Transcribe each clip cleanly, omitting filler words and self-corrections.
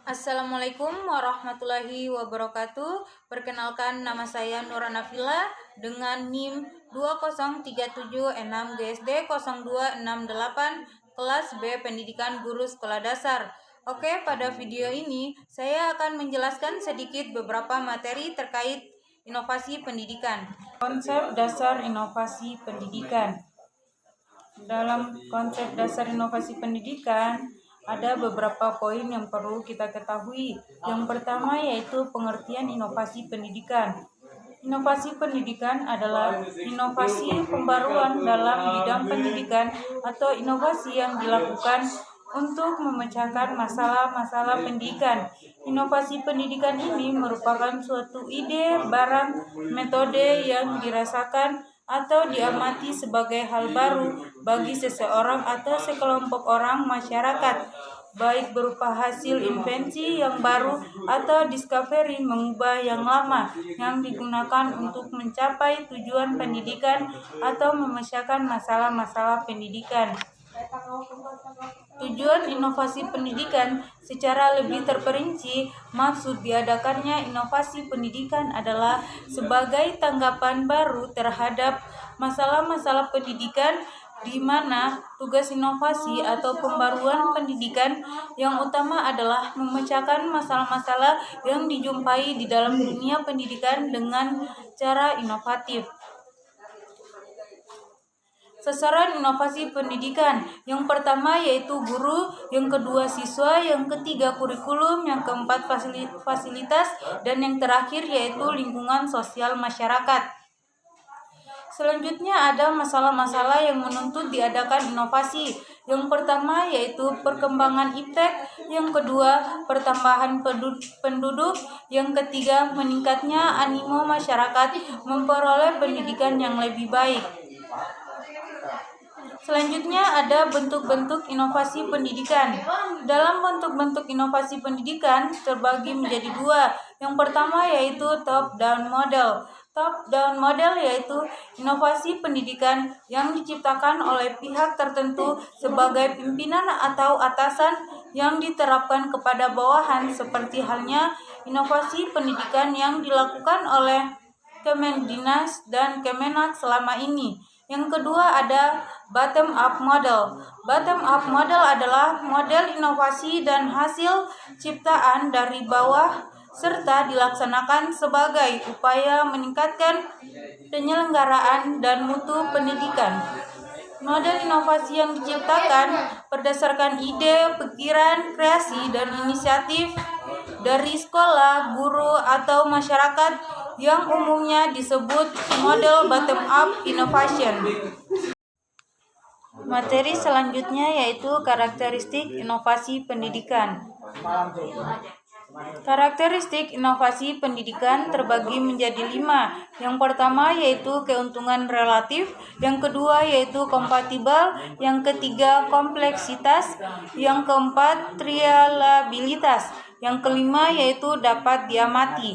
Assalamualaikum warahmatullahi wabarakatuh. Perkenalkan, nama saya Nura Nafila dengan NIM 20376GSD0268 kelas B Pendidikan Guru Sekolah Dasar. Oke, pada video ini saya akan menjelaskan sedikit beberapa materi terkait inovasi pendidikan. Konsep dasar inovasi pendidikan. Dalam konsep dasar inovasi pendidikan, ada beberapa poin yang perlu kita ketahui. Yang pertama yaitu pengertian inovasi pendidikan. Inovasi pendidikan adalah inovasi pembaruan dalam bidang pendidikan atau inovasi yang dilakukan untuk memecahkan masalah-masalah pendidikan. Inovasi pendidikan ini merupakan suatu ide, barang, metode yang dirasakan atau diamati sebagai hal baru bagi seseorang atau sekelompok orang masyarakat, baik berupa hasil invensi yang baru atau discovery mengubah yang lama yang digunakan untuk mencapai tujuan pendidikan atau memecahkan masalah-masalah pendidikan. Tujuan inovasi pendidikan secara lebih terperinci, maksud diadakannya inovasi pendidikan adalah sebagai tanggapan baru terhadap masalah-masalah pendidikan, di mana tugas inovasi atau pembaruan pendidikan yang utama adalah memecahkan masalah-masalah yang dijumpai di dalam dunia pendidikan dengan cara inovatif. Sasaran inovasi pendidikan yang pertama yaitu guru, yang kedua siswa, yang ketiga kurikulum, yang keempat fasilitas, dan yang terakhir yaitu lingkungan sosial masyarakat. Selanjutnya ada masalah-masalah yang menuntut diadakan inovasi. Yang pertama yaitu perkembangan iptek, yang kedua pertambahan penduduk, yang ketiga meningkatnya animo masyarakat memperoleh pendidikan yang lebih baik. Selanjutnya ada bentuk-bentuk inovasi pendidikan. Dalam bentuk-bentuk inovasi pendidikan terbagi menjadi dua. Yang pertama yaitu top-down model. Top-down model yaitu inovasi pendidikan yang diciptakan oleh pihak tertentu sebagai pimpinan atau atasan yang diterapkan kepada bawahan, seperti halnya inovasi pendidikan yang dilakukan oleh Kemendiknas dan Kemenak selama ini. Yang kedua ada bottom up model. Bottom up model adalah model inovasi dan hasil ciptaan dari bawah serta dilaksanakan sebagai upaya meningkatkan penyelenggaraan dan mutu pendidikan. Model inovasi yang diciptakan berdasarkan ide, pikiran, kreasi, dan inisiatif dari sekolah, guru, atau masyarakat yang umumnya disebut model bottom up innovation. Materi selanjutnya yaitu karakteristik inovasi pendidikan. Karakteristik inovasi pendidikan terbagi menjadi 5. Yang pertama yaitu keuntungan relatif, yang kedua yaitu kompatibel, yang ketiga kompleksitas, yang keempat trialabilitas, yang kelima yaitu dapat diamati.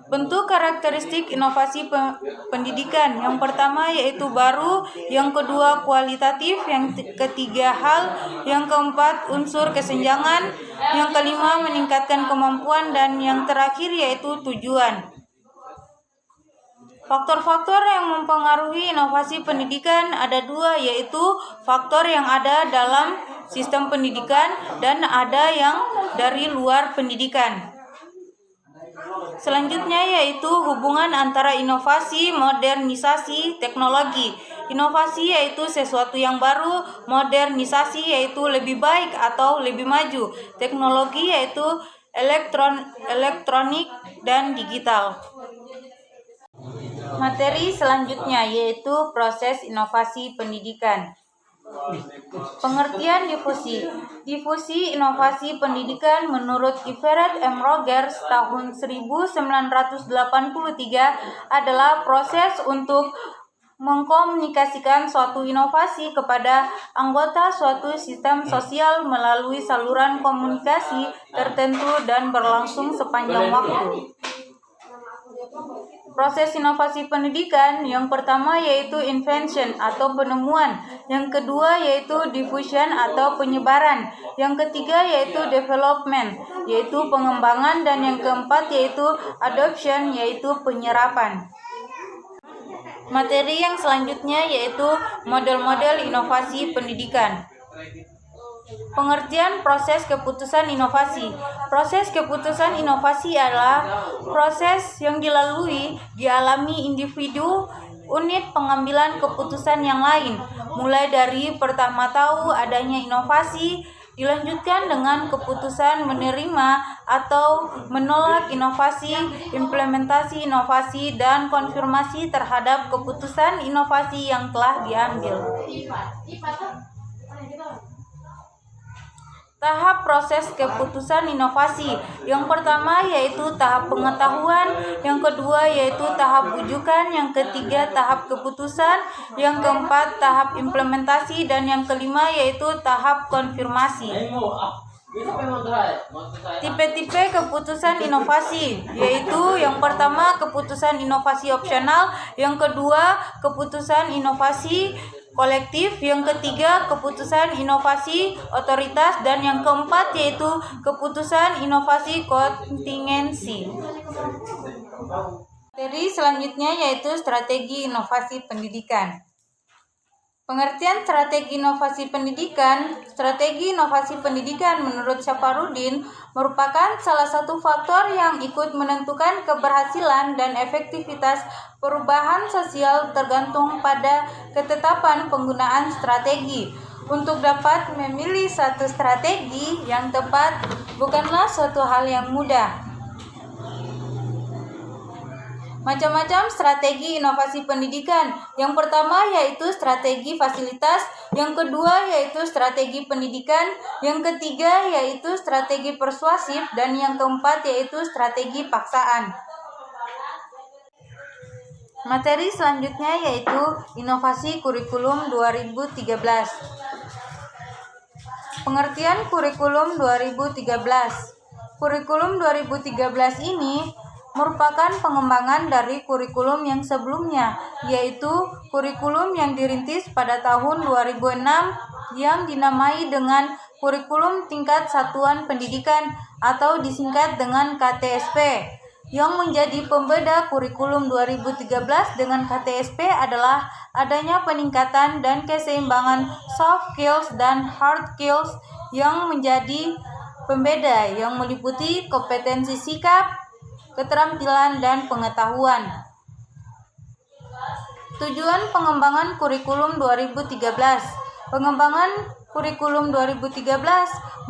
Bentuk karakteristik inovasi pendidikan. Yang pertama yaitu baru, yang kedua kualitatif, yang ketiga hal, yang keempat unsur kesenjangan, yang kelima meningkatkan kemampuan, dan yang terakhir yaitu tujuan. Faktor-faktor yang mempengaruhi inovasi pendidikan ada 2, yaitu faktor yang ada dalam sistem pendidikan dan ada yang dari luar pendidikan. Selanjutnya yaitu hubungan antara inovasi, modernisasi, teknologi. Inovasi yaitu sesuatu yang baru, modernisasi yaitu lebih baik atau lebih maju, teknologi yaitu elektronik dan digital. Materi selanjutnya yaitu proses inovasi pendidikan. Pengertian difusi. Difusi inovasi pendidikan menurut Everett M. Rogers tahun 1983 adalah proses untuk mengkomunikasikan suatu inovasi kepada anggota suatu sistem sosial melalui saluran komunikasi tertentu dan berlangsung sepanjang waktu. Proses inovasi pendidikan yang pertama yaitu invention atau penemuan, yang kedua yaitu diffusion atau penyebaran, yang ketiga yaitu development yaitu pengembangan, dan yang keempat yaitu adoption yaitu penyerapan. Materi yang selanjutnya yaitu model-model inovasi pendidikan. Pengertian proses keputusan inovasi. Proses keputusan inovasi adalah proses yang dialami individu unit pengambilan keputusan yang lain, mulai dari pertama tahu adanya inovasi, dilanjutkan dengan keputusan menerima atau menolak inovasi, implementasi inovasi, dan konfirmasi terhadap keputusan inovasi yang telah diambil. Tahap proses keputusan inovasi. Yang pertama yaitu tahap pengetahuan, yang kedua yaitu tahap rujukan, yang ketiga tahap keputusan, yang keempat tahap implementasi, dan yang kelima yaitu tahap konfirmasi. Tipe-tipe keputusan inovasi yaitu yang pertama keputusan inovasi opsional, yang kedua keputusan inovasi kolektif, yang ketiga keputusan inovasi otoritas, dan yang keempat yaitu keputusan inovasi kontingensi. Materi selanjutnya yaitu strategi inovasi pendidikan. Pengertian strategi inovasi pendidikan. Strategi inovasi pendidikan menurut Safarudin merupakan salah satu faktor yang ikut menentukan keberhasilan dan efektivitas perubahan sosial tergantung pada ketetapan penggunaan strategi. Untuk dapat memilih satu strategi yang tepat bukanlah suatu hal yang mudah. Macam-macam strategi inovasi pendidikan. Yang pertama yaitu strategi fasilitas, yang kedua yaitu strategi pendidikan, yang ketiga yaitu strategi persuasif, dan yang keempat yaitu strategi paksaan. Materi selanjutnya yaitu inovasi kurikulum 2013. Pengertian kurikulum 2013. Kurikulum 2013 ini merupakan pengembangan dari kurikulum yang sebelumnya, yaitu kurikulum yang dirintis pada tahun 2006 yang dinamai dengan Kurikulum Tingkat Satuan Pendidikan atau disingkat dengan KTSP. Yang menjadi pembeda kurikulum 2013 dengan KTSP adalah adanya peningkatan dan keseimbangan soft skills dan hard skills yang menjadi pembeda yang meliputi kompetensi sikap, keterampilan, dan pengetahuan. Tujuan pengembangan kurikulum 2013. Pengembangan kurikulum 2013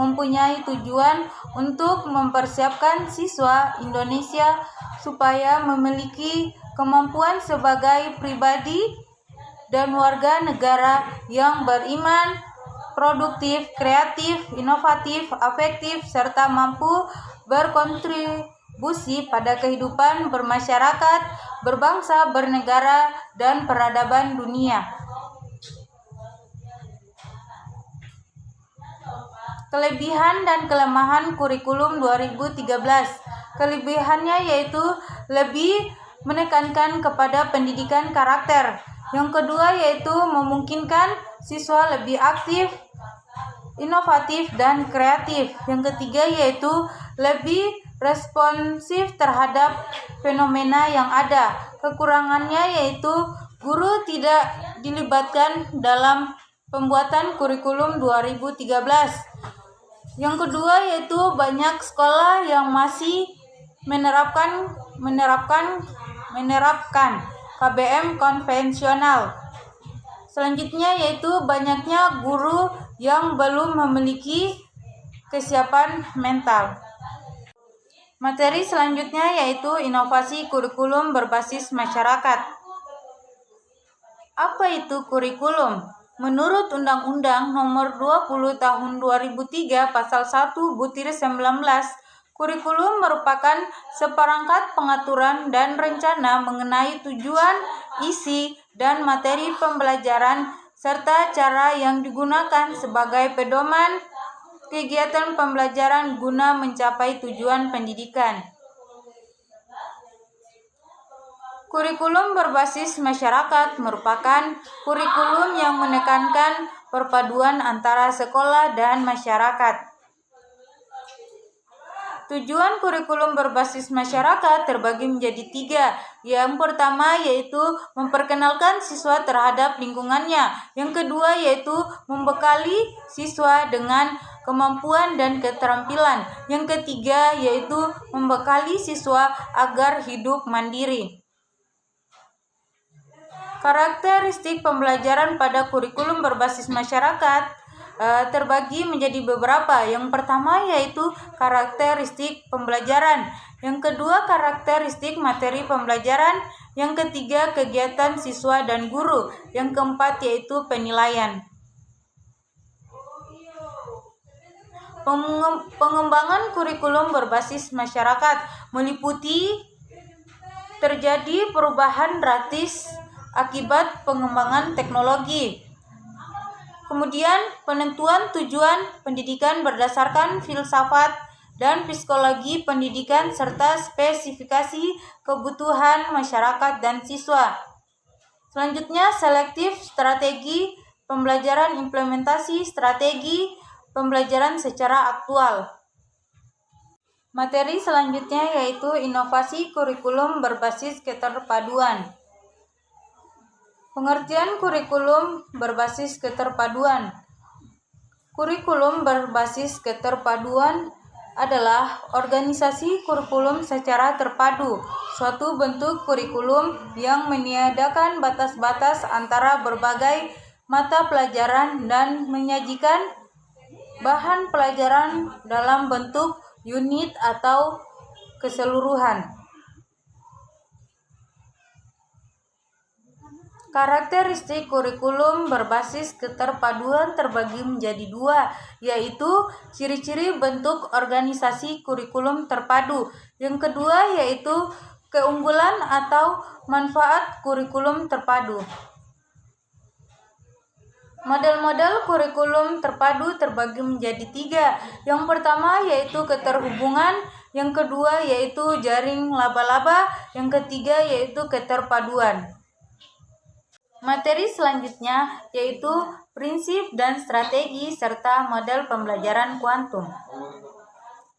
mempunyai tujuan untuk mempersiapkan siswa Indonesia supaya memiliki kemampuan sebagai pribadi dan warga negara yang beriman, produktif, kreatif, inovatif, afektif, serta mampu berkontribusi pada kehidupan bermasyarakat, berbangsa, bernegara, dan peradaban dunia. Kelebihan dan kelemahan kurikulum 2013. Kelebihannya yaitu lebih menekankan kepada pendidikan karakter. Yang kedua yaitu memungkinkan siswa lebih aktif, inovatif, dan kreatif. Yang ketiga yaitu lebih responsif terhadap fenomena yang ada. Kekurangannya yaitu guru tidak dilibatkan dalam pembuatan kurikulum 2013. Yang kedua yaitu banyak sekolah yang masih menerapkan KBM konvensional. Selanjutnya yaitu banyaknya guru yang belum memiliki kesiapan mental. Materi selanjutnya yaitu inovasi kurikulum berbasis masyarakat. Apa itu kurikulum? Menurut Undang-Undang Nomor 20 Tahun 2003 Pasal 1 Butir 19, kurikulum merupakan seperangkat pengaturan dan rencana mengenai tujuan, isi, dan materi pembelajaran serta cara yang digunakan sebagai pedoman kegiatan pembelajaran guna mencapai tujuan pendidikan. Kurikulum berbasis masyarakat merupakan kurikulum yang menekankan perpaduan antara sekolah dan masyarakat. Tujuan kurikulum berbasis masyarakat terbagi menjadi 3. Yang pertama yaitu memperkenalkan siswa terhadap lingkungannya. Yang kedua yaitu membekali siswa dengan kemampuan dan keterampilan. Yang ketiga yaitu membekali siswa agar hidup mandiri. Karakteristik pembelajaran pada kurikulum berbasis masyarakat terbagi menjadi beberapa. Yang pertama yaitu karakteristik pembelajaran. Yang kedua karakteristik materi pembelajaran. Yang ketiga kegiatan siswa dan guru. Yang keempat yaitu penilaian. Pengembangan kurikulum berbasis masyarakat meliputi terjadi perubahan drastis akibat pengembangan teknologi. Kemudian penentuan tujuan pendidikan berdasarkan filsafat dan psikologi pendidikan serta spesifikasi kebutuhan masyarakat dan siswa. Selanjutnya selektif strategi pembelajaran, implementasi strategi pembelajaran secara aktual. Materi selanjutnya yaitu inovasi kurikulum berbasis keterpaduan. Pengertian kurikulum berbasis keterpaduan. Kurikulum berbasis keterpaduan adalah organisasi kurikulum secara terpadu, suatu bentuk kurikulum yang meniadakan batas-batas antara berbagai mata pelajaran dan menyajikan bahan pelajaran dalam bentuk unit atau keseluruhan. Karakteristik kurikulum berbasis keterpaduan terbagi menjadi 2, yaitu ciri-ciri bentuk organisasi kurikulum terpadu. Yang kedua yaitu keunggulan atau manfaat kurikulum terpadu. Model-model kurikulum terpadu terbagi menjadi 3. Yang pertama yaitu keterhubungan, yang kedua yaitu jaring laba-laba, yang ketiga yaitu keterpaduan. Materi selanjutnya yaitu prinsip dan strategi serta model pembelajaran kuantum.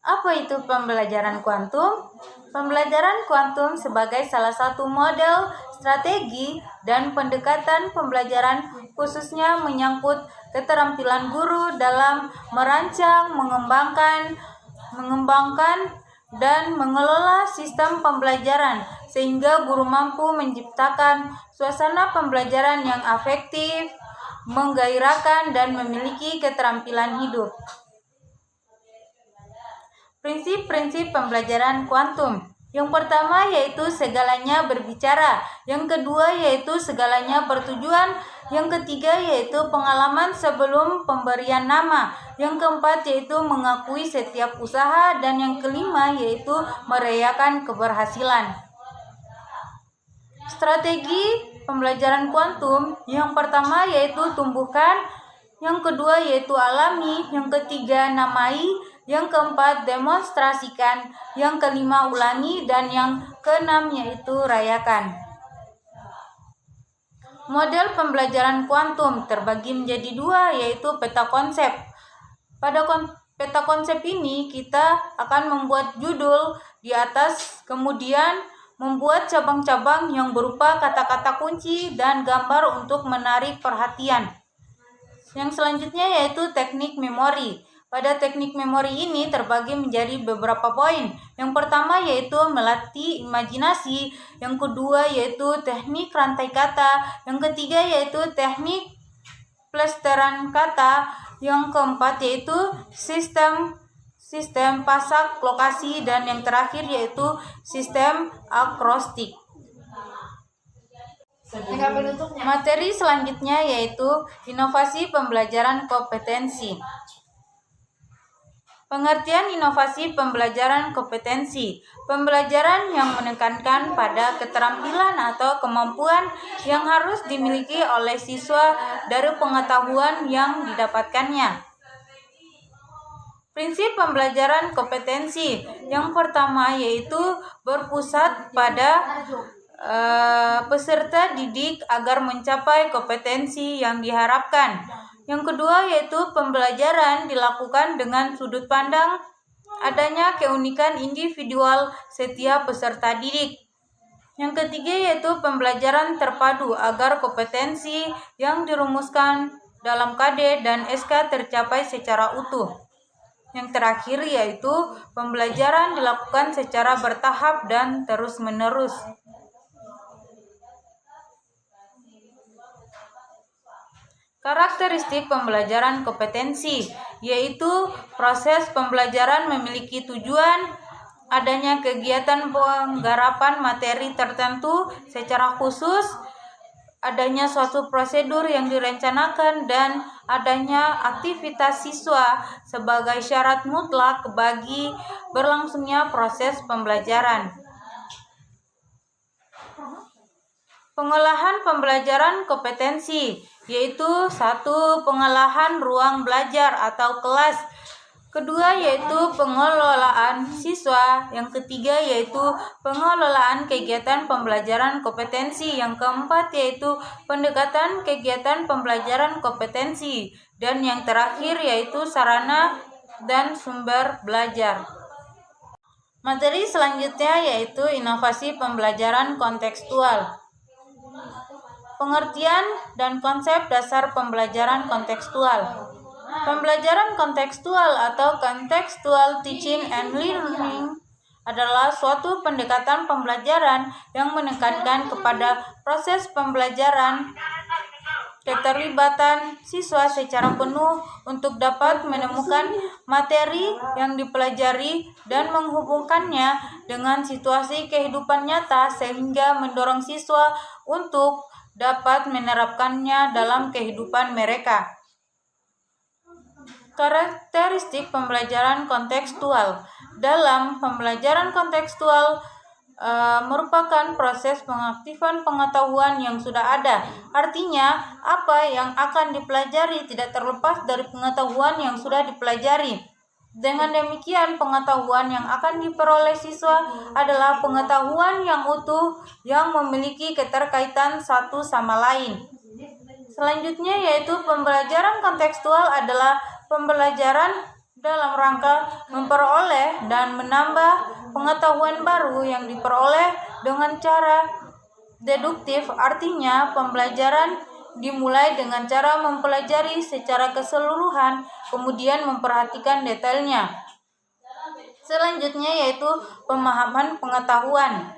Apa itu pembelajaran kuantum? Pembelajaran kuantum sebagai salah satu model, strategi, dan pendekatan pembelajaran khususnya menyangkut keterampilan guru dalam merancang, mengembangkan, dan mengelola sistem pembelajaran sehingga guru mampu menciptakan suasana pembelajaran yang efektif, menggairahkan, dan memiliki keterampilan hidup. Prinsip-prinsip pembelajaran kuantum. Yang pertama yaitu segalanya berbicara, yang kedua yaitu segalanya bertujuan, yang ketiga yaitu pengalaman sebelum pemberian nama, yang keempat yaitu mengakui setiap usaha, dan yang kelima yaitu merayakan keberhasilan. Strategi pembelajaran kuantum, yang pertama yaitu tumbuhkan, yang kedua yaitu alami, yang ketiga namai, yang keempat demonstrasikan, yang kelima ulangi, dan yang keenam yaitu rayakan. Model pembelajaran kuantum terbagi menjadi 2, yaitu peta konsep. Pada peta konsep ini kita akan membuat judul di atas, kemudian membuat cabang-cabang yang berupa kata-kata kunci dan gambar untuk menarik perhatian. Yang selanjutnya yaitu teknik memori. Pada teknik memori ini terbagi menjadi beberapa poin. Yang pertama yaitu melatih imajinasi, yang kedua yaitu teknik rantai kata, yang ketiga yaitu teknik plesteran kata, yang keempat yaitu sistem pasak lokasi, dan yang terakhir yaitu sistem akrostik. Materi selanjutnya yaitu inovasi pembelajaran kompetensi. Pengertian inovasi pembelajaran kompetensi. Pembelajaran yang menekankan pada keterampilan atau kemampuan yang harus dimiliki oleh siswa dari pengetahuan yang didapatkannya. Prinsip pembelajaran kompetensi. Yang pertama yaitu berpusat pada peserta didik agar mencapai kompetensi yang diharapkan. Yang kedua yaitu pembelajaran dilakukan dengan sudut pandang adanya keunikan individual setiap peserta didik. Yang ketiga yaitu pembelajaran terpadu agar kompetensi yang dirumuskan dalam KD dan SK tercapai secara utuh. Yang terakhir yaitu pembelajaran dilakukan secara bertahap dan terus-menerus. Karakteristik pembelajaran kompetensi yaitu proses pembelajaran memiliki tujuan, adanya kegiatan penggarapan materi tertentu secara khusus, adanya suatu prosedur yang direncanakan, dan adanya aktivitas siswa sebagai syarat mutlak bagi berlangsungnya proses pembelajaran. Pengolahan pembelajaran kompetensi yaitu 1. Pengolahan ruang belajar atau kelas. Kedua yaitu pengelolaan siswa. Yang ketiga yaitu pengelolaan kegiatan pembelajaran kompetensi. Yang keempat yaitu pendekatan kegiatan pembelajaran kompetensi. Dan yang terakhir yaitu sarana dan sumber belajar. Materi selanjutnya yaitu inovasi pembelajaran kontekstual. Pengertian dan konsep dasar pembelajaran kontekstual. Pembelajaran kontekstual atau contextual teaching and learning adalah suatu pendekatan pembelajaran yang menekankan kepada proses pembelajaran, keterlibatan siswa secara penuh untuk dapat menemukan materi yang dipelajari dan menghubungkannya dengan situasi kehidupan nyata sehingga mendorong siswa untuk dapat menerapkannya dalam kehidupan mereka. Karakteristik pembelajaran kontekstual. Dalam pembelajaran kontekstual merupakan proses pengaktifan pengetahuan yang sudah ada. Artinya, apa yang akan dipelajari tidak terlepas dari pengetahuan yang sudah dipelajari. Dengan demikian, pengetahuan yang akan diperoleh siswa adalah pengetahuan yang utuh yang memiliki keterkaitan satu sama lain. Selanjutnya yaitu pembelajaran kontekstual adalah pembelajaran dalam rangka memperoleh dan menambah pengetahuan baru yang diperoleh dengan cara deduktif. Artinya, pembelajaran dimulai dengan cara mempelajari secara keseluruhan, kemudian memperhatikan detailnya. Selanjutnya yaitu pemahaman pengetahuan.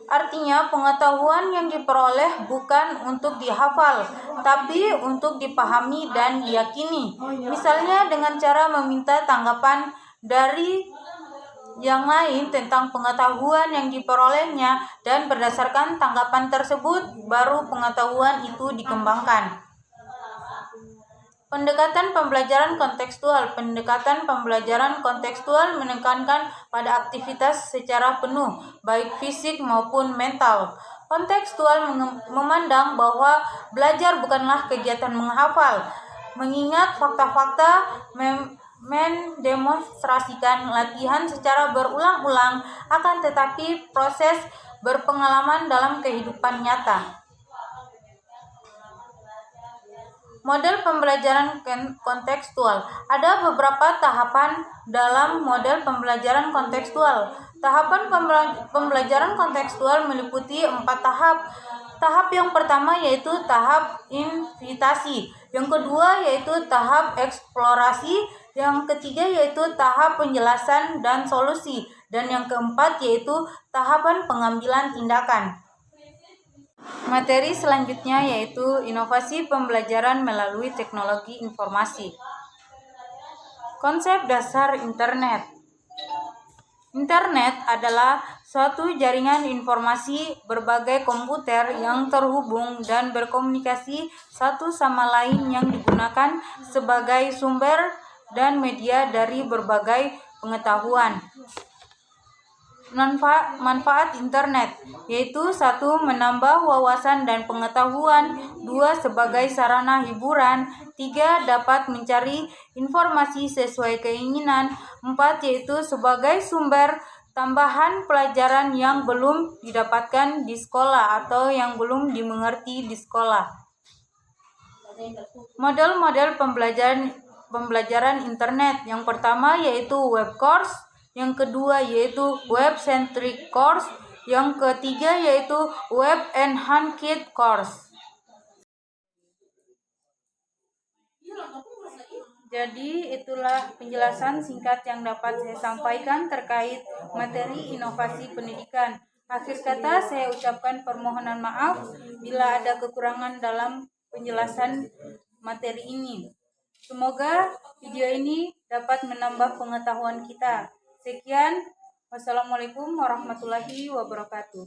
Artinya, pengetahuan yang diperoleh bukan untuk dihafal, tapi untuk dipahami dan diyakini. Misalnya dengan cara meminta tanggapan dari yang lain tentang pengetahuan yang diperolehnya, dan berdasarkan tanggapan tersebut baru pengetahuan itu dikembangkan. Pendekatan pembelajaran kontekstual. Pendekatan pembelajaran kontekstual menekankan pada aktivitas secara penuh, baik fisik maupun mental. Kontekstual memandang bahwa belajar bukanlah kegiatan menghafal, mengingat fakta-fakta, mendemonstrasikan latihan secara berulang-ulang, akan tetapi proses berpengalaman dalam kehidupan nyata. Model pembelajaran kontekstual. Ada beberapa tahapan dalam model pembelajaran kontekstual. Tahapan pembelajaran kontekstual meliputi 4 tahap. Tahap yang pertama yaitu tahap invitasi. Yang kedua yaitu tahap eksplorasi. Yang ketiga yaitu tahap penjelasan dan solusi. Dan yang keempat yaitu tahapan pengambilan tindakan. Materi selanjutnya yaitu inovasi pembelajaran melalui teknologi informasi. Konsep dasar Internet. Internet adalah suatu jaringan informasi berbagai komputer yang terhubung dan berkomunikasi satu sama lain yang digunakan sebagai sumber dan media dari berbagai pengetahuan. Manfaat internet yaitu 1. Menambah wawasan dan pengetahuan, 2. Sebagai sarana hiburan, 3. Dapat mencari informasi sesuai keinginan, 4. Yaitu sebagai sumber tambahan pelajaran yang belum didapatkan di sekolah atau yang belum dimengerti di sekolah. Model-model pembelajaran internet. Yang pertama yaitu web course, yang kedua yaitu web-centric course, yang ketiga yaitu web-enhanced course. Jadi itulah penjelasan singkat yang dapat saya sampaikan terkait materi inovasi pendidikan. Akhir kata saya ucapkan permohonan maaf bila ada kekurangan dalam penjelasan materi ini. Semoga video ini dapat menambah pengetahuan kita. Sekian, wassalamualaikum warahmatullahi wabarakatuh.